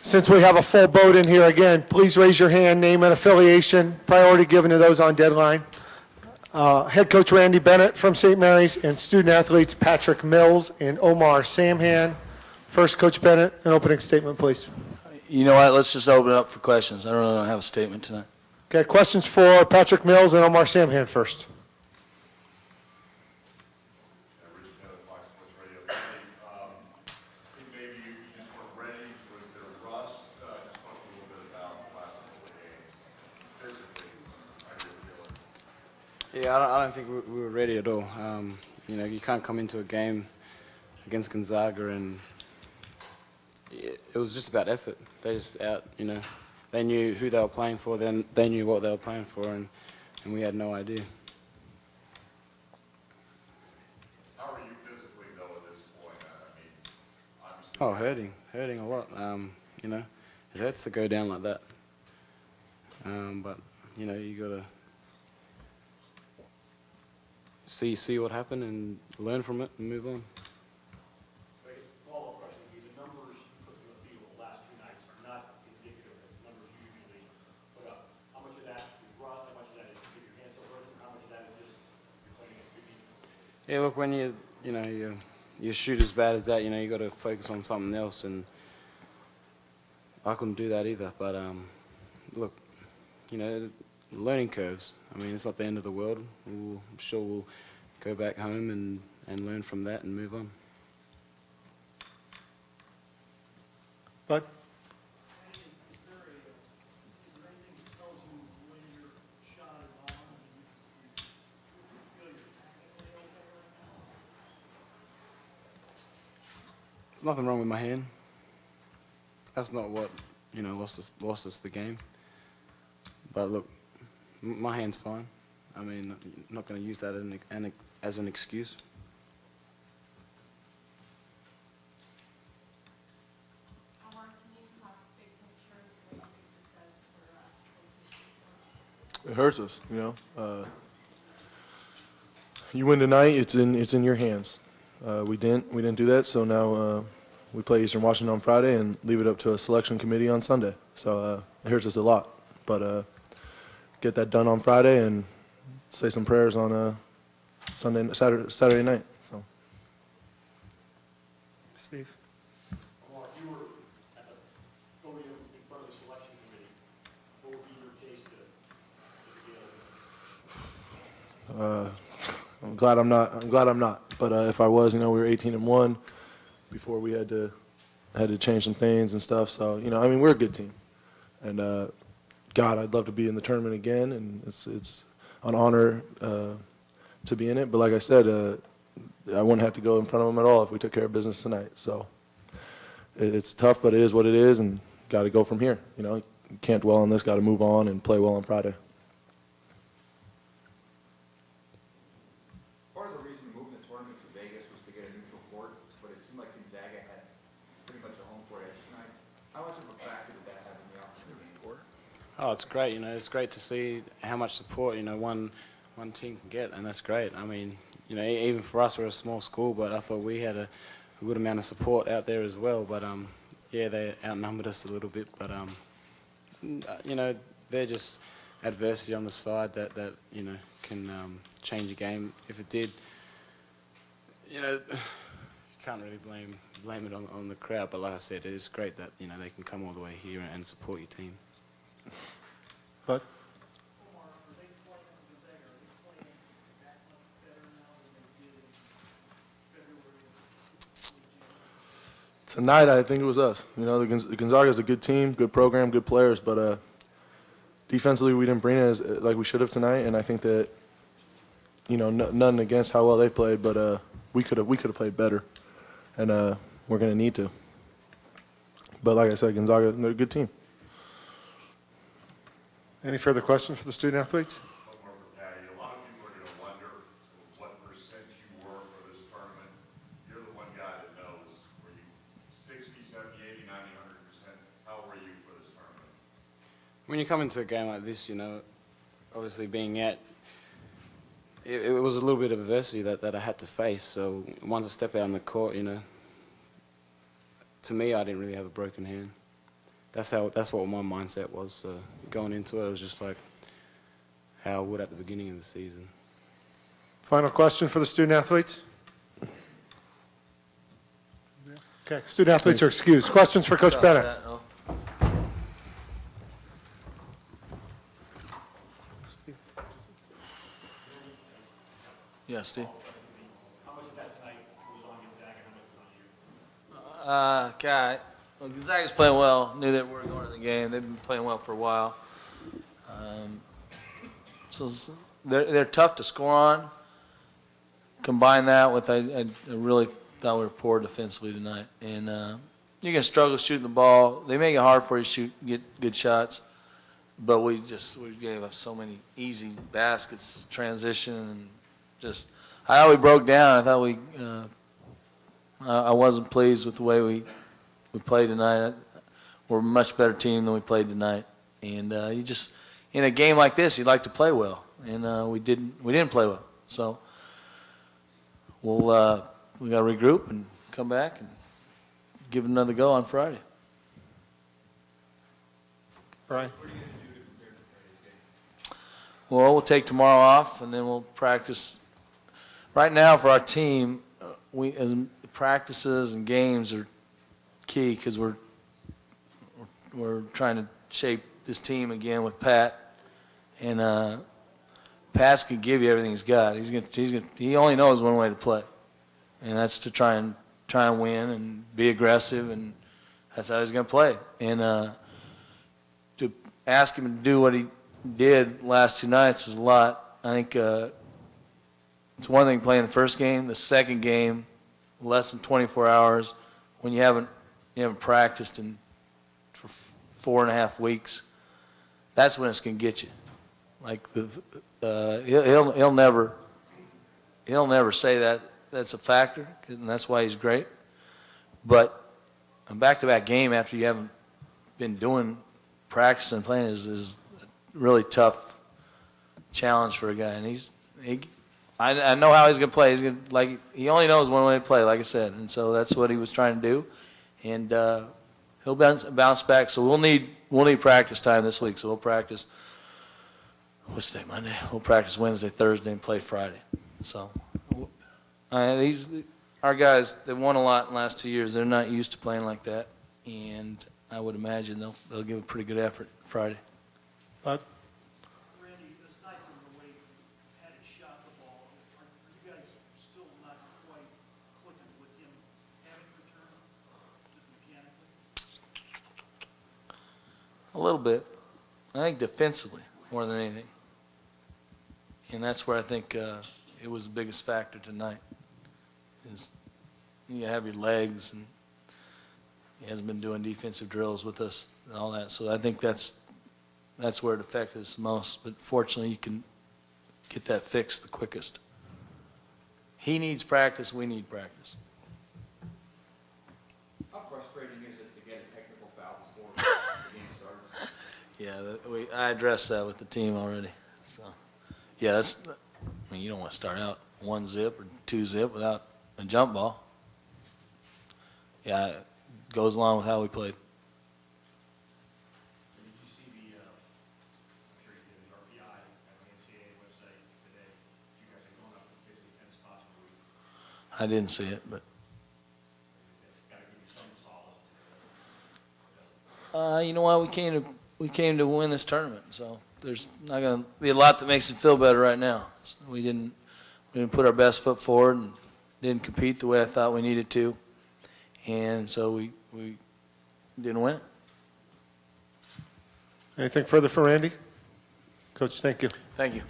Since we have a full boat in here again, please raise your hand, name and affiliation, priority given to those on deadline. Head coach Randy Bennett from St. Mary's and student athletes Patrick Mills and Omar Samhan. First, Coach Bennett, an opening statement, please. You know what? Let's just open it up for questions. I don't really have a statement tonight. Okay, questions for Patrick Mills and Omar Samhan first. Yeah, I don't think we were ready at all. You know, you can't come into a game against Gonzaga and it was just about effort. They just you know, they knew who they were playing for, then they knew what they were playing for, and we had no idea. How are you physically, though, at this point? I mean, obviously. Oh, hurting a lot. You know, it hurts to go down like that. But, you know, you got to see what happened and learn from it and move on. I guess a follow-up question would be the numbers you put in the field the last two nights are not indicative of the numbers you usually put up. How much of that is rust? How much of that is to get your hands so hurt? And how much of that is just you're playing against good defense? Yeah, look, when you shoot as bad as that, you know, you got to focus on something else, and I couldn't do that either. But look, you know, learning curves. I mean, it's not the end of the world. I'm sure we'll go back home and learn from that and move on. Bud? Is there anything that tells you when your shot is on and you feel you're technically okay right now? There's nothing wrong with my hand. That's not what, you know, lost us the game. But look, my hand's fine. I mean, I'm not going to use that as an excuse. Omar, can you talk big picture what you think this does for It hurts us, you know. You win tonight, it's in your hands. We didn't do that, so now we play Eastern Washington on Friday and leave it up to a selection committee on Sunday. So it hurts us a lot, but get that done on Friday and say some prayers on Saturday night. So. Steve? Omar, if you were at the podium in front of the selection committee, what would be your case to deal? I'm glad I'm not. But if I was, you know, we were 18-1 before we had to change some things and stuff. So, you know, I mean, we're a good team, and God, I'd love to be in the tournament again, and it's an honor to be in it. But like I said, I wouldn't have to go in front of them at all if we took care of business tonight. So it's tough, but it is what it is, and got to go from here. You know, you can't dwell on this. Got to move on and play well on Friday. Part of the reason moving the tournament to Vegas was to get a neutral court, but it seemed like Gonzaga had pretty much a home court edge tonight. How much of a factor did that have in the opportunity court? Oh, it's great. You know, it's great to see how much support, you know, one team can get, and that's great. I mean, you know, even for us, we're a small school, but I thought we had a good amount of support out there as well. But yeah, they outnumbered us a little bit. But you know, they're just adversity on the side that you know can change a game. If it did, you know, you can't really blame it on the crowd. But like I said, it is great that, you know, they can come all the way here and support your team. Bud? Omar, are they playing Gonzaga? Are they playing that much better now than they did in February? Tonight, I think it was us. You know, the Gonzaga is a good team, good program, good players, but defensively we didn't bring it like we should have tonight. And I think that, you know, nothing against how well they played, but we could have played better, and we're going to need to. But like I said, Gonzaga, they're a good team. Any further questions for the student athletes? One more for Patty. A lot of people are going to wonder what percent you were for this tournament. You're the one guy that knows. Were you 60, 70, 80, 90, 100%? How were you for this tournament? When you come into a game like this, you know, obviously being out, it was a little bit of adversity that I had to face. So once I stepped out on the court, you know, to me, I didn't really have a broken hand. that's what my mindset was going into it. It was just like how I would at the beginning of the season. Final question for the student athletes? Okay, student athletes are excused. Questions for Coach Bennett? Yeah, Steve. How much of that tonight was on Gonzaga, how much was on you? God, well, Gonzaga's playing well. Knew that we were going to the game. They've been playing well for a while. So they're tough to score on. Combine that with I really thought we were poor defensively tonight, and you're gonna struggle shooting the ball. They make it hard for you to get good shots, but we gave up so many easy baskets, transition, and just I thought we broke down. I thought I wasn't pleased with the way we played tonight. We're a much better team than we played tonight, and you just in a game like this, you'd like to play well, and we didn't play well. So we got to regroup and come back and give it another go on Friday. Brian? Well, we'll take tomorrow off, and then we'll practice. Right now, for our team, as practices and games are key because we're trying to shape this team again with Pat, and Pat's can give you everything he's got. He only knows one way to play, and that's to try and win and be aggressive, and that's how he's going to play. And to ask him to do what he did last two nights is a lot. I think it's one thing playing the first game. The second game, less than 24 hours, when you haven't practiced for 4.5 weeks, that's when it's going to get you. Like he'll never say that that's a factor, and that's why he's great. But a back-to-back game after you haven't been doing practice and playing is a really tough challenge for a guy. And I know how he's going to play. He only knows one way to play, like I said, and so that's what he was trying to do. And he'll bounce back. So we'll need practice time this week. So we'll practice. What's today? Monday. We'll practice Wednesday, Thursday, and play Friday. So our guys, they've won a lot in the last 2 years. They're not used to playing like that, and I would imagine they'll give a pretty good effort Friday. Bud? Randy, aside from the way Patty shot the ball, are you guys still not quite clicking with him having returned, just mechanically? A little bit. I think defensively more than anything. And that's where I think it was the biggest factor tonight. Is you have your legs, and he hasn't been doing defensive drills with us and all that. So I think that's where it affected us the most. But fortunately, you can get that fixed the quickest. He needs practice. We need practice. How frustrating is it to get a technical foul before the game starts? Yeah, I addressed that with the team already. So, yeah, you don't want to start out 1-zip or 2-zip without a jump ball. Yeah, it goes along with how we played. Did you see I'm sure you did, the RPI on the NCAA website today? You guys are going up basically 10 spots per week. I didn't see it, but It's got to give you some solace. you know what? We came to win this tournament, so there's not going to be a lot that makes it feel better right now. So we didn't put our best foot forward and didn't compete the way I thought we needed to, and so we didn't win. Anything further for Randy? Coach, thank you. Thank you.